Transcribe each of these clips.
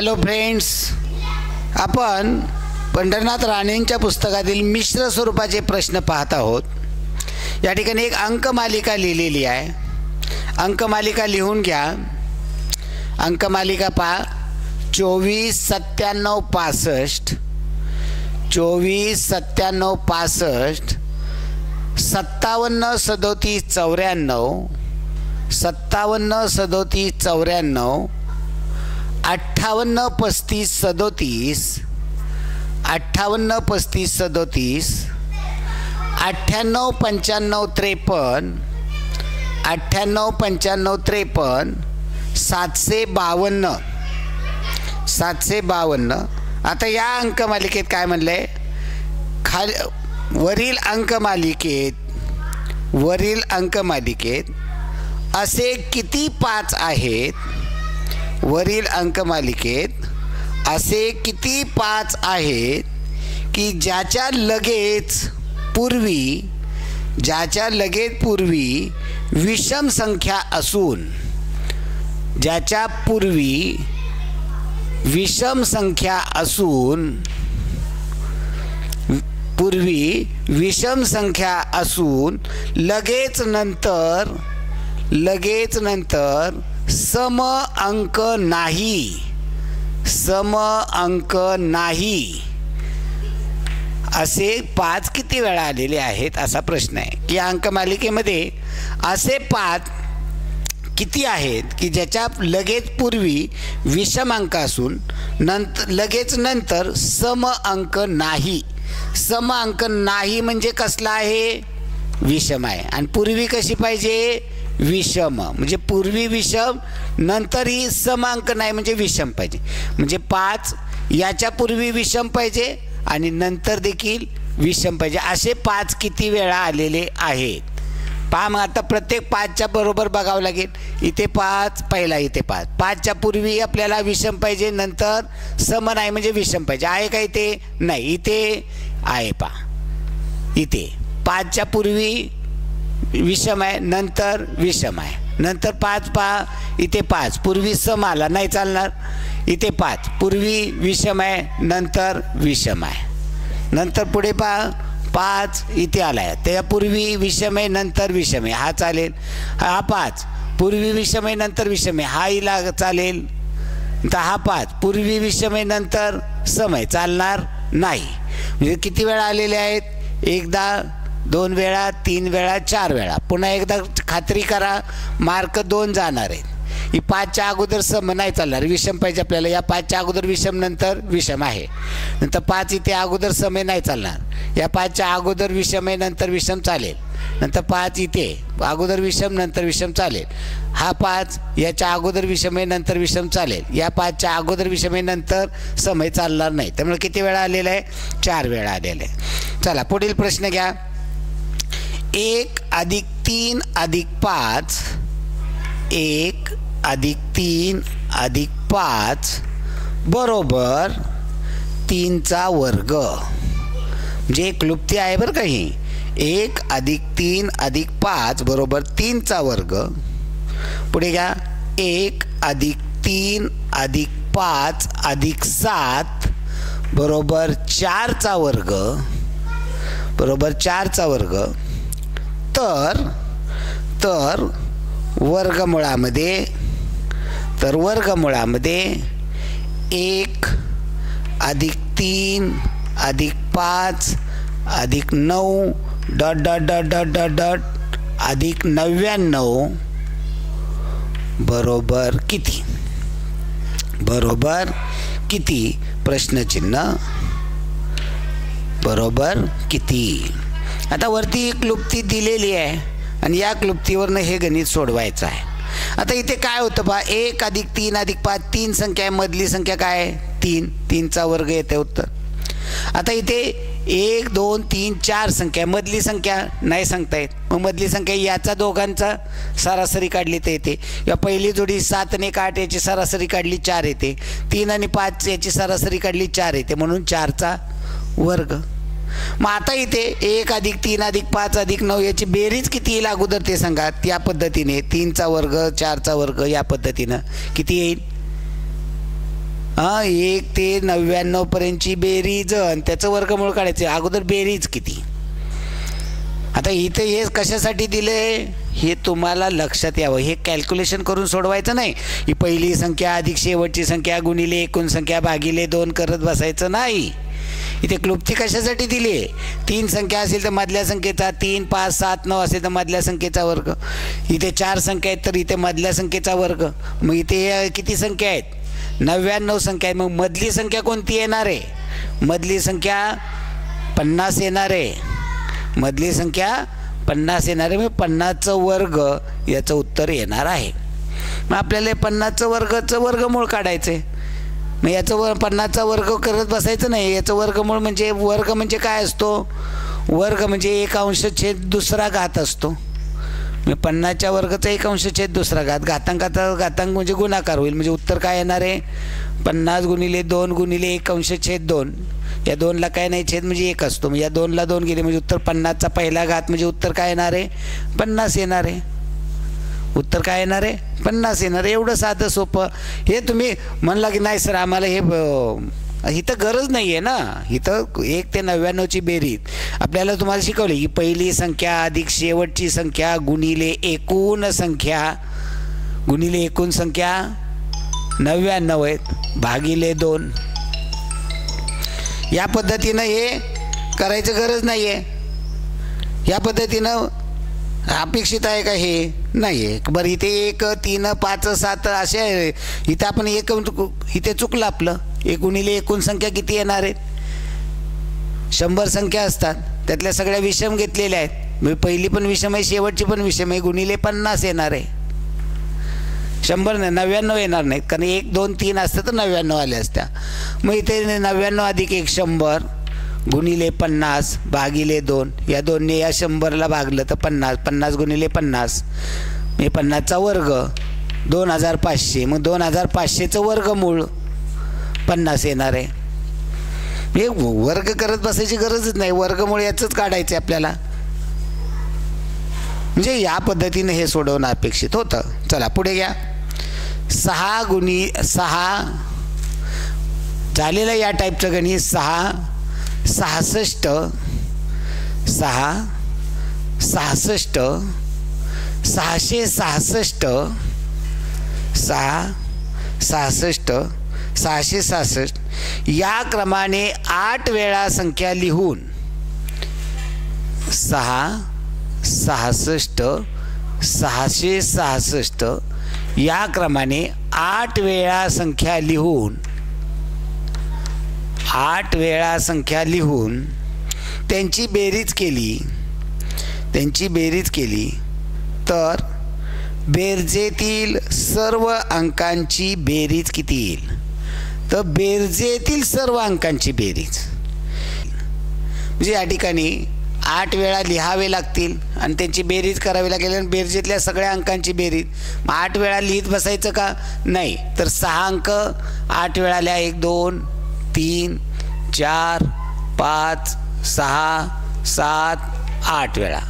Hello friends, आपण पंढरनाथ राणेंच्या पुस्तकातील मिश्र स्वरूपाचे प्रश्न पाहत आहोत. या ठिकाणी एक अंकमालिका लिहिलेली आहे. अंकमालिका लिहून घ्या. अंकमालिका पहा 24 97 65, 24 97 65, 57 37 94, 57 37 94, 58 35 37, 58 35 37, 98 95 53, 98 95 53, 752, 752. आता या अंकमालिकेत काय म्हणलंय, वरील अंकमालिकेत असे किती 5 आहेत? वरील अंकमालिकेत असे किती 5 आहेत की ज्याच्या लगेच पूर्वी विषम संख्या असून, ज्याच्या पूर्वी विषम संख्या असून लगेच नंतर सम अंक नाही असे 5 किती वेळा आलेले आहेत असा प्रश्न आहे. या अंकमालिकेमध्ये असे 5 किती आहेत की ज्याच्या लगेच पूर्वी विषम अंक असून लगेच नंतर सम अंक नाही. सम अंक नाही म्हणजे कसला आहे? विषम आहे. आणि पूर्वी कशी पाहिजे? विषम. म्हणजे पूर्वी विषम, नंतरही सम अंक नाही म्हणजे विषम पाहिजे. म्हणजे 5 याच्या पूर्वी विषम पाहिजे आणि नंतर देखील विषम पाहिजे. असे 5 किती वेळा आलेले आहेत पहा. मग आता प्रत्येक 5च्या बरोबर बघावं लागेल. इथे 5, पहिला इथे 5. 5च्या पूर्वी आपल्याला विषम पाहिजे, नंतर सम नाही म्हणजे विषम पाहिजे. आहे का इथे? नाही. इथे आहे पहा. इथे 5च्या पूर्वी विषम आहे, नंतर विषम आहे. नंतर 5 पहा, इथे 5 पूर्वी सम आला, नाही चालणार. इथे 5 पूर्वी विषम आहे, नंतर विषम आहे. नंतर पुढे पहा 5 इथे आला आहे, त्यापूर्वी विषम आहे, नंतर विषम आहे, हा चालेल. हा 5 पूर्वी विषम आहे, नंतर विषम आहे, हा इला चालेल. तर हा 5 पूर्वी विषम आहे, नंतर सम आहे, चालणार नाही. म्हणजे किती वेळा आलेले आहेत? एकदा, 2 वेळा, 3 वेळा, 4 वेळा. पुन्हा एकदा खात्री करा, मार्क 2 जाणार आहेत. ही 5च्या अगोदर सम नाही चालणार, विषम पाहिजे आपल्याला. या 5च्या अगोदर विषम, नंतर विषम आहे. नंतर 5 इथे अगोदर सम आहे, नाही चालणार. या 5च्या अगोदर विषम आहे, नंतर विषम चालेल. नंतर 5 इथे अगोदर विषम, नंतर विषम चालेल. हा 5 याच्या अगोदर विषम आहे, नंतर विषम चालेल. या 5च्या अगोदर विषम आहे, नंतर सम आहे, चालणार नाही. त्यामुळे किती वेळा आलेला आहे? 4 वेळा आलेला आहे. चला पुढील प्रश्न घ्या. 1 + 3 + 5, 1 + 3 + 5 बरोबर 3चा वर्ग. म्हणजे एक क्लुप्ती आहे बरं का ही. 1 + 3 + 5 बरोबर 3चा वर्ग. पुढे घ्या 1 + 3 + 5 + 7 बरोबर 4चा वर्ग. बरोबर 4चा वर्ग. तर वर्गमुळामध्ये 1 + 3 + 5 + 9 ... +99 बरोबर किती? बरोबर किती? प्रश्नचिन्ह. बरोबर किती? आता वरती क्लुप्ती दिलेली आहे आणि या क्लुप्तीवरनं हे गणित सोडवायचं आहे. आता इथे काय होतं पहा, 1 + 3 + 5 3 संख्या आहे, मधली संख्या काय आहे? 3. 3चा वर्ग येते उत्तर. आता इथे 1 2 3 4 संख्या, मधली संख्या नाही सांगता येत. मग मधली संख्या याचा दोघांचा सरासरी काढली तर येते. या पहिली जोडी 7 आणि 8 याची सरासरी काढली 4 येते. 3 आणि 5 याची सरासरी काढली 4 येते, म्हणून 4चा वर्ग. मग आता इथे 1 + 3 + 5 + 9 याची बेरीज किती येईल अगोदर ते सांगा. त्या पद्धतीने 3चा वर्ग 4चा वर्ग या पद्धतीनं किती येईल? 1 ते 99 पर्यंतची बेरीज आणि त्याचं वर्गमूळ काढायचं. अगोदर बेरीज किती. आता इथे हे कशासाठी दिले हे तुम्हाला लक्षात यावं. हे कॅल्क्युलेशन करून सोडवायचं नाही. ही पहिली संख्या अधिक शेवटची संख्या गुणिले एकूण संख्या भागिले 2 करत बसायचं नाही. इथे क्लुप्ती कशासाठी दिली आहे. 3 संख्या असेल तर मधल्या संख्येचा 3, 5, 7, 9 असेल तर मधल्या संख्येचा वर्ग. इथे 4 संख्या आहेत तर इथे मधल्या संख्येचा वर्ग. मग इथे किती संख्या आहेत. 99 संख्या आहे. मग मधली संख्या कोणती येणार आहे. मधली संख्या 50 येणार आहे. मधली संख्या 50 येणार आहे. मग 50चं वर्ग याचं उत्तर येणार आहे. मग आपल्याला 50चं वर्गाचं वर्गमूळ काढायचं आहे. मग याचं 50चा वर्ग करत बसायचं नाही. याचं वर्गमूळ म्हणजे वर्ग म्हणजे काय असतो. वर्ग म्हणजे 1/2 असतो. मग 50च्या वर्गाचा 1/2 घातांकाचा घातांक म्हणजे गुणाकार होईल. म्हणजे उत्तर काय येणार आहे. 50 गुणिले 2 गुणिले 1/2. या 2ला काय नाही छेद म्हणजे 1 असतो. मग या 2ला 2 गेले म्हणजे उत्तर 50चा पहिला घात म्हणजे उत्तर काय येणार आहे 50 येणार आहे. उत्तर काय येणार आहे 50 येणार. एवढं साधं सोपं. हे तुम्ही म्हणला की नाही सर आम्हाला हे इथं गरज नाही आहे ना. इथं 1 ते 99ची बेरीज आपल्याला तुम्हाला शिकवली की पहिली संख्या अधिक शेवटची संख्या गुणिले एकूण संख्या गुणिले एकूण संख्या 99 आहेत भागिले 2. या पद्धतीनं हे करायचं गरज नाही आहे. या पद्धतीनं अपेक्षित आहे का हे नाही आहे. बरं इथे 1, 3, 5, 7 असे आहे. इथं आपण इथे चुकलं आपलं. 1 गुणिले एकूण संख्या किती येणार आहेत. 100 संख्या असतात त्यातल्या सगळ्या विषम घेतलेल्या आहेत. मग पहिली पण विषम आहे शेवटची पण विषम आहे. गुणिले 50 येणार आहे. 100 नाही 99 येणार नाहीत कारण 1, 2, 3 असतं तर 99 आल्या असत्या. मग इथे 99 अधिक 1 100 गुणिले 50 भागिले 2. या 2ने या 100ला भागलं तर 50. 50 गुणिले 50 म्हणजे 50चा वर्ग 2500. मग 2500चं वर्गमूळ 50 येणार आहे. हे वर्ग करत बसायची गरजच नाही. वर्गमूळ याचंच काढायचं आहे आपल्याला. म्हणजे या पद्धतीने हे सोडवणं अपेक्षित होतं. चला पुढे घ्या. 6 गुणिले 6 झालेलं या टाईपचं गणित. 6 66 6 66 666 6 66 666 या क्रमाने 8 वेळा संख्या लिहून 6 66 666 या क्रमाने 8 वेळा संख्या लिहून 8 वेळा संख्या लिहून त्यांची बेरीज केली तर बेरजेतील सर्व अंकांची बेरीज किती येईल. तर बेरजेतील सर्व अंकांची बेरीज म्हणजे या ठिकाणी 8 वेळा लिहावे लागतील आणि त्यांची बेरीज करावी लागेल. आणि बेरजेतल्या सगळ्या अंकांची बेरीज. मग 8 वेळा लिहित बसायचं का नाही. तर 6 अंक 8 वेळा लिहा. 1 2 3 4 5 6 7 8 वेळा.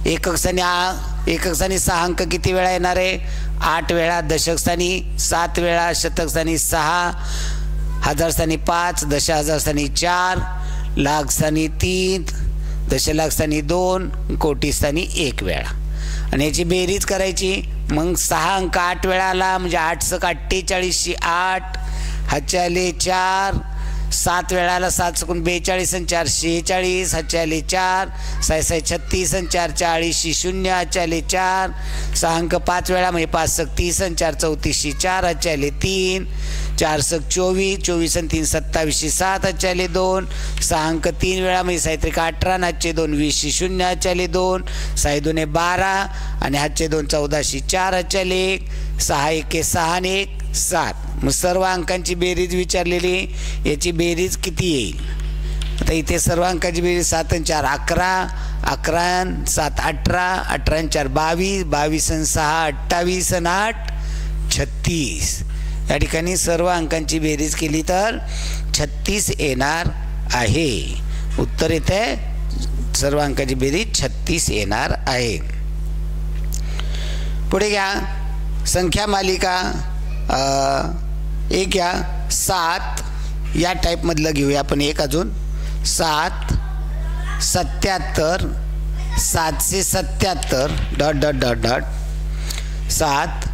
एकक स्थानी 6 अंक किती वेळा येणार आहे 8 वेळा. दशक स्थानी 7 वेळा. शतक स्थानी 6. हजार स्थानी 5. दशहजार स्थानी 4. लाख स्थानी 3. दशलाख स्थानी 2. कोटी स्थानी 1 वेळा. आणि याची बेरीज करायची. मग 6 अंक 8 वेळा आला म्हणजे 8 × 48 8. हातचे आले 4. 7 वेळा आला 7 × 42 आणि 4 46. हातचे आले 4. 6 6 36 आणि 4 40 0. हातचे आले 4. 6 अंक 5 वेळा म्हणजे 5 × 30 आणि 4 34 4. हातचे आले 3. 4 × 24 24 आणि 3 27 7. हातचे आले 2. 6 अंक 3 वेळा म्हणजे 6 × 18 आणि हातचे 2 20 0. हातचे आले 2. 6 2 12 आणि हातचे 2 14 4. हातचे आले 1. 6 1 6 आणि 1 7. मग सर्व अंकांची बेरीज विचारलेली. याची बेरीज किती येईल. आता इथे सर्व अंकांची बेरीज 7 आणि 4 11. 11 आणि 7 18. 18 आणि 4 22. 22 आणि 6 28 आणि 8 36. या ठिकाणी सर्व अंकांची बेरीज केली तर 36 येणार आहे. उत्तर येते सर्व अंकांची बेरीज 36 येणार आहे. पुढे घ्या. संख्या मालिका 1 घ्या. 7 या टाईपमधलं घेऊया आपण एक अजून. 7 77 777 डॉट डॉट डॉट डॉट 7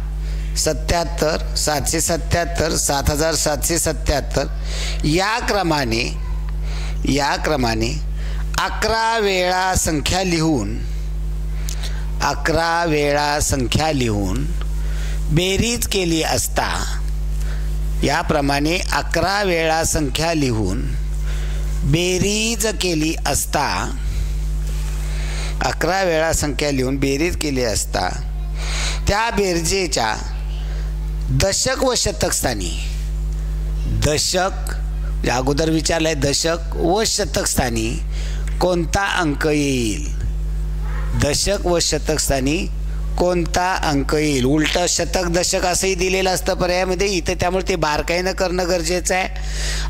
77 777 7777 या क्रमाने 11 वेळा संख्या लिहून बेरीज केली असता, याप्रमाणे 11 वेळा संख्या लिहून बेरीज केली असता, 11 वेळा संख्या लिहून बेरीज केली असता त्या बेरजेच्या दशक व शतक स्थानी, दशक अगोदर विचारलंय, दशक व शतक स्थानी कोणता अंक येईल, दशक व शतक स्थानी कोणता अंक येईल. उलट शतक दशक असंही दिलेलं असतं पर्यायामध्ये इथं, त्यामुळे ते बारकाईनं करणं गरजेचं आहे.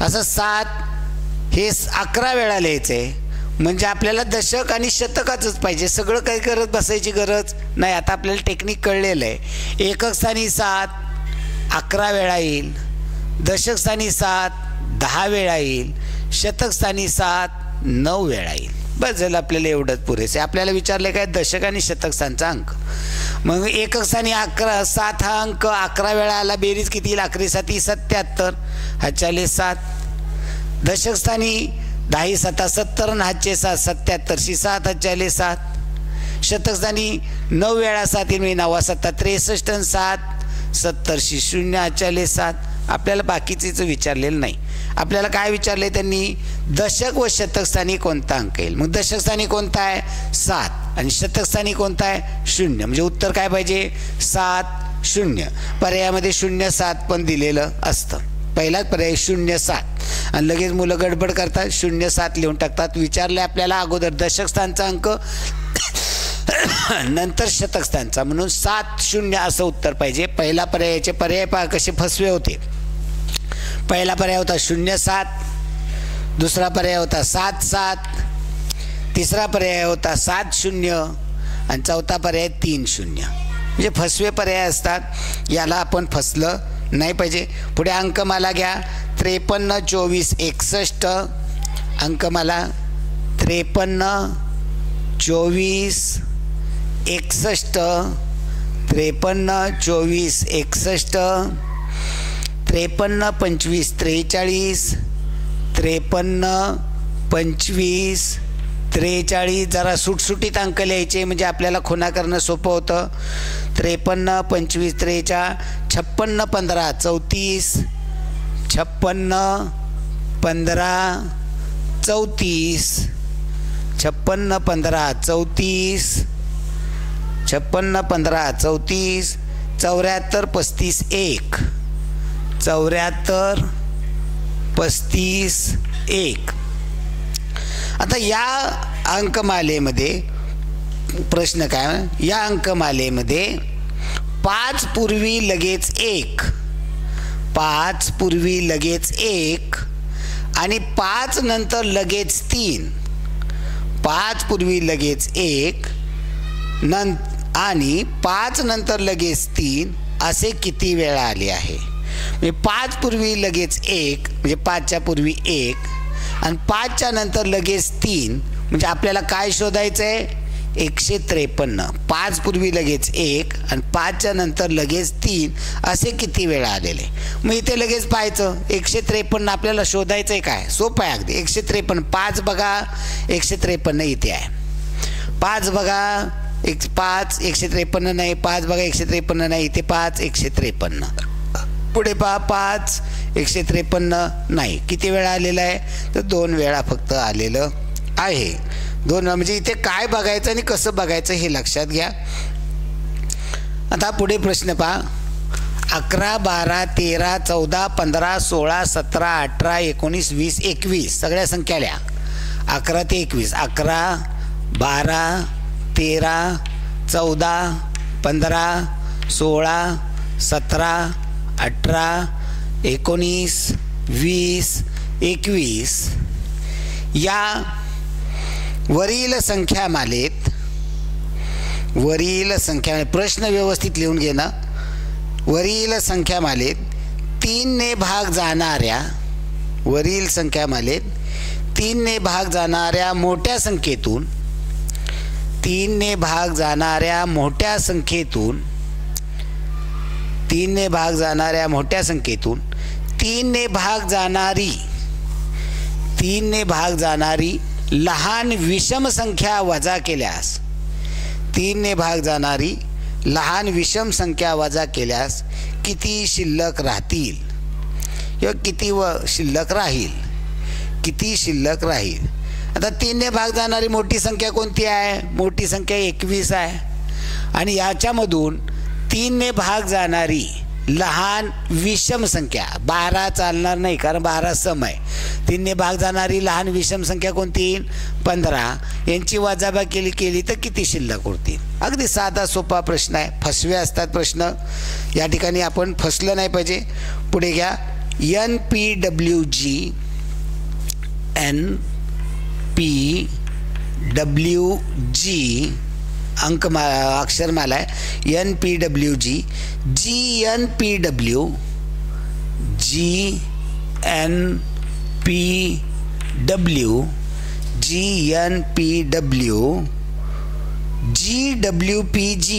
असं 7 हे 11 वेळा लिहायचं आहे, म्हणजे आपल्याला दशक आणि शतकाचंच पाहिजे, सगळं काही करत बसायची गरज नाही. आता आपल्याला टेक्निक कळलेलं आहे. एकक स्थानी 7 11 वेळा येईल, दशक स्थानी 7 10 वेळा येईल, शतक स्थानी 7 9 वेळा येईल. बस झालं, आपल्याला एवढंच पुरेसे. आपल्याला विचारले काय, दशक आणि शतक स्थानचा अंक. मग एकक स्थानी 7 हा अंक 11 वेळा आला, बेरीज किती येईल, 11 7 77 हा 7. दशक स्थानी 10 7 70 आणि 7 77 7 हा 7. शतक स्थानी 9 वेळा 7 येईल, 9 7 63 आणि 7 70 0 हा 7. आपल्याला बाकीचेच विचारलेलं नाही. आपल्याला काय विचारले त्यांनी, दशक व शतक स्थानी कोणता अंक येईल. मग दशक स्थानी कोणता आहे 7 आणि शतक स्थानी कोणता आहे 0, म्हणजे उत्तर काय पाहिजे 7 0. पर्यायामध्ये 0 7 पण दिलेलं असतं. पहिलाच पर्याय 0 7 आणि लगेच मुलं गडबड करतात 0 7 लिहून टाकतात. विचारले आपल्याला अगोदर दशक स्थानचा अंक नंतर शतक स्थानचा, म्हणून 7 0 असं उत्तर पाहिजे. पहिला पर्यायाचे पर्याय पहा कसे फसवे होते. पहिला पर्याय होता 0 7, दुसरा पर्याय होता 7 7, तिसरा पर्याय होता 7 0 आणि चौथा पर्याय 3 0. म्हणजे फसवे पर्याय असतात, याला आपण फसलं नाही पाहिजे. पुढे अंकमाला घ्या. 53 24 61 अंकमाला 53 24 61 53 24 61 53 25 43 53 25 43. जरा सुटसुटीत अंक लिहायचे म्हणजे आपल्याला खुणा करणं सोपं होतं. 53 25 43 56 15 34 56 15 34 56 15 34 56 15 34 74 35 1 74 35 1. आता या अंकमालेमध्ये प्रश्न काय, या अंकमालेमध्ये 5 पूर्वी लगेच 1, 5 पूर्वी लगेच 1 आणि 5 नंतर लगेच 3, 5 पूर्वी लगेच 1 आणि 5 नंतर लगेच 3 असे किती वेळा आले आहे. म्हणजे 5 पूर्वी लगेच 1 म्हणजे 5च्या पूर्वी 1 आणि 5च्या नंतर लगेच 3 म्हणजे आपल्याला काय शोधायचं आहे 153. 5 पूर्वी लगेच 1 आणि 5च्या नंतर लगेच 3 असे किती वेळा आलेले. मग इथे लगेच पाहायचं 153 आपल्याला शोधायचं आहे. काय सोपं आहे अगदी. 153 5 बघा 153 इथे आहे. 5 बघा 5 153 नाही. 5 बघा 153 नाही. इथे 5 153. पुढे पहा 5 153 नाही. किती वेळा आलेला आहे तर 2 वेळा फक्त आलेलं आहे. 2 म्हणजे इथे काय बघायचं आणि कसं बघायचं हे लक्षात घ्या. आता पुढे प्रश्न पहा. 11 12 13 14 15 16 17 18 19 20 21 सगळ्या संख्या लिहा. 11 ते 21. 11 12 13 14 15 16 17 18 19 20 21 या वरील संख्यामालेत प्रश्न व्यवस्थित लिहून घेणं. वरील संख्यामालेत 3 ने भाग जाणाऱ्या वरील संख्यामालेत 3 ने भाग जाणाऱ्या मोठ्या संख्येतून 3 ने भाग जाणाऱ्या मोठ्या संख्येतून 3 ने भाग जाणाऱ्या मोठ्या संख्येतून 3 ने भाग जाणारी 3 ने भाग जाणारी लहान विषम संख्या वजा केल्यास 3 ने भाग जाणारी लहान विषम संख्या वजा केल्यास किती शिल्लक राहतील किंवा किती शिल्लक राहील, किती शिल्लक राहील. आता 3 ने भाग जाणारी मोठी संख्या कोणती आहे? मोठी संख्या 21 आहे. आणि याच्यामधून 3 ने भाग जाणारी लहान विषम संख्या 12 चालणार नाही, कारण 12 सम आहे. 3 ने भाग जाणारी लहान विषम संख्या कोणती? 15. यांची वजाबाकी केली तर किती शिल्लक उरतील? अगदी साधा सोपा प्रश्न आहे. फसवे असतात प्रश्न, या ठिकाणी आपण फसलं नाही पाहिजे. पुढे घ्या. NPWG अक्षरमाला आहे. NPWG GNPW GWPG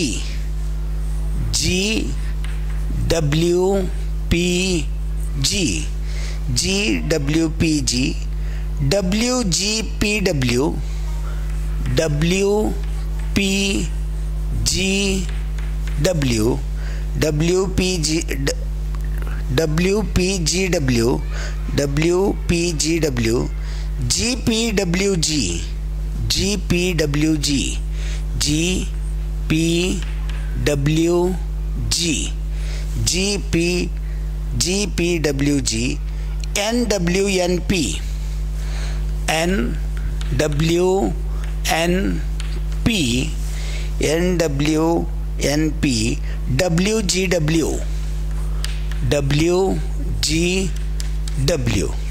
WGPW GPWG NWNP WGW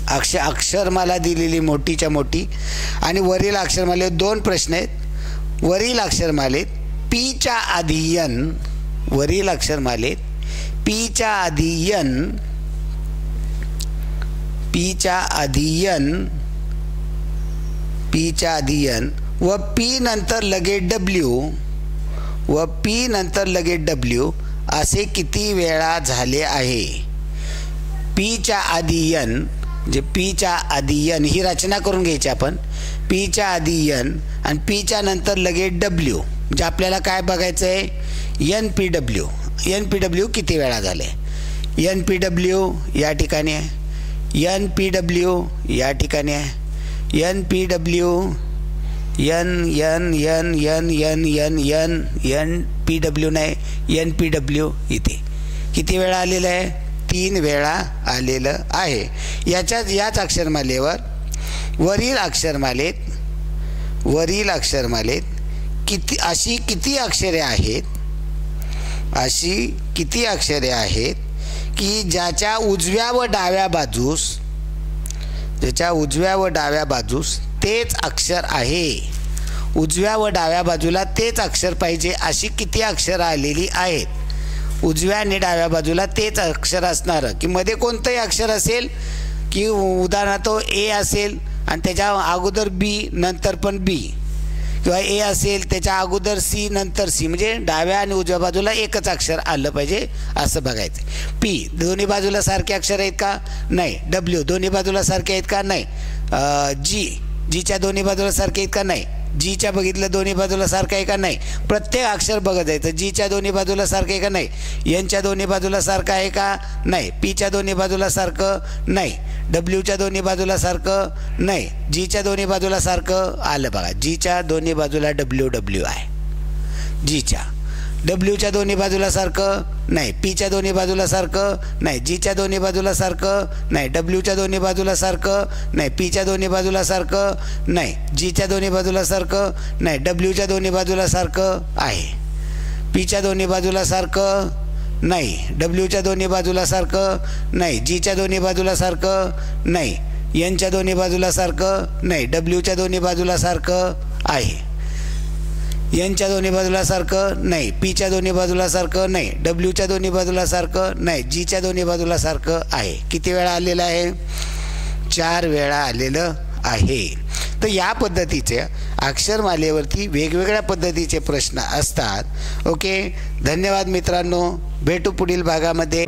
अक्षरमाला दिलेली मोठीच्या मोठी. आणि वरील अक्षरमालेत 2 प्रश्न आहेत. वरील अक्षरमालेत पीच्या आधी N, वरील अक्षरमालेत पीच्या आधी N व पी नंतर लगेच W असे किती वेळा झाले आहे? पीच्या आधी N, म्हणजे पीच्या आधी N ही रचना करून घ्यायची आपण. पीच्या आधी N आणि पीच्या नंतर लगेच W, म्हणजे आपल्याला काय बघायचं आहे? NPW किती वेळा झाले? NPW या ठिकाणी आहे, NPW या ठिकाणी आहे, NPW NPW नाही, NPW इथे किती वेळा आलेलं आहे? 3 वेळा आलेलं आहे. याच अक्षरमालेवर वरील अक्षरमालेत अशी किती अक्षरे आहेत की ज्याच्या उजव्या व डाव्या बाजूस तेच अक्षर आहे? उजव्या व डाव्या बाजूला तेच अक्षर पाहिजे अशी किती अक्षरं आलेली आहेत? उजव्या आणि डाव्या बाजूला तेच अक्षर असणारं की मध्ये कोणतंही अक्षर असेल, की उदाहरणार्थ A असेल आणि त्याच्या अगोदर B नंतर पण B, किंवा A असेल त्याच्या अगोदर C नंतर C, म्हणजे डाव्या आणि उजव्या बाजूला एकच अक्षर आलं पाहिजे असं बघायचं. P दोन्ही बाजूला सारखे अक्षर आहेत का? नाही. W दोन्ही बाजूला सारखे आहेत का? नाही. Gच्या दोन्ही बाजूला सारखे आहेत का? नाही. Gच्या बघितलं दोन्ही बाजूला सारखं आहे का? नाही. प्रत्येक अक्षर बघत जायचं. Gच्या दोन्ही बाजूला सारखं आहे का? नाही. Nच्या दोन्ही बाजूला सारखं आहे का? नाही. Pच्या दोन्ही बाजूला सारखं नाही. Wच्या दोन्ही बाजूला सारखं नाही. Gच्या दोन्ही बाजूला सारखं आलं बघा. Gच्या दोन्ही बाजूला WW आहे. Gच्या Wच्या दोन्ही बाजूला सारखं नाही. Pच्या दोन्ही बाजूला सारखं नाही. Gच्या दोन्ही बाजूला सारखं नाही. Wच्या दोन्ही बाजूला सारखं नाही. Pच्या दोन्ही बाजूला सारखं नाही. Gच्या दोन्ही बाजूला सारखं नाही. Wच्या दोन्ही बाजूला सारखं आहे. Pच्या दोन्ही बाजूला सारखं नाही. Wच्या दोन्ही बाजूला सारखं नाही. Gच्या दोन्ही बाजूला सारखं नाही. Nच्या दोन्ही बाजूला सारखं नाही. Wच्या दोन्ही बाजूला सारखं आहे. एनच्या दोन्ही बाजूला सारखं नाही, पीच्या दोन्ही बाजूला सारखं नाही, डब्ल्यूच्या दोन्ही बाजूला सारखं नाही, जीच्या दोन्ही बाजूला सारखं आहे. किती वेळा आलेलं आहे? 4 वेळा आलेलं आहे. तर या पद्धतीचे अक्षरमालेवरती वेगवेगळ्या पद्धतीचे प्रश्न असतात. ओके, धन्यवाद मित्रांनो, भेटू पुढील भागामध्ये.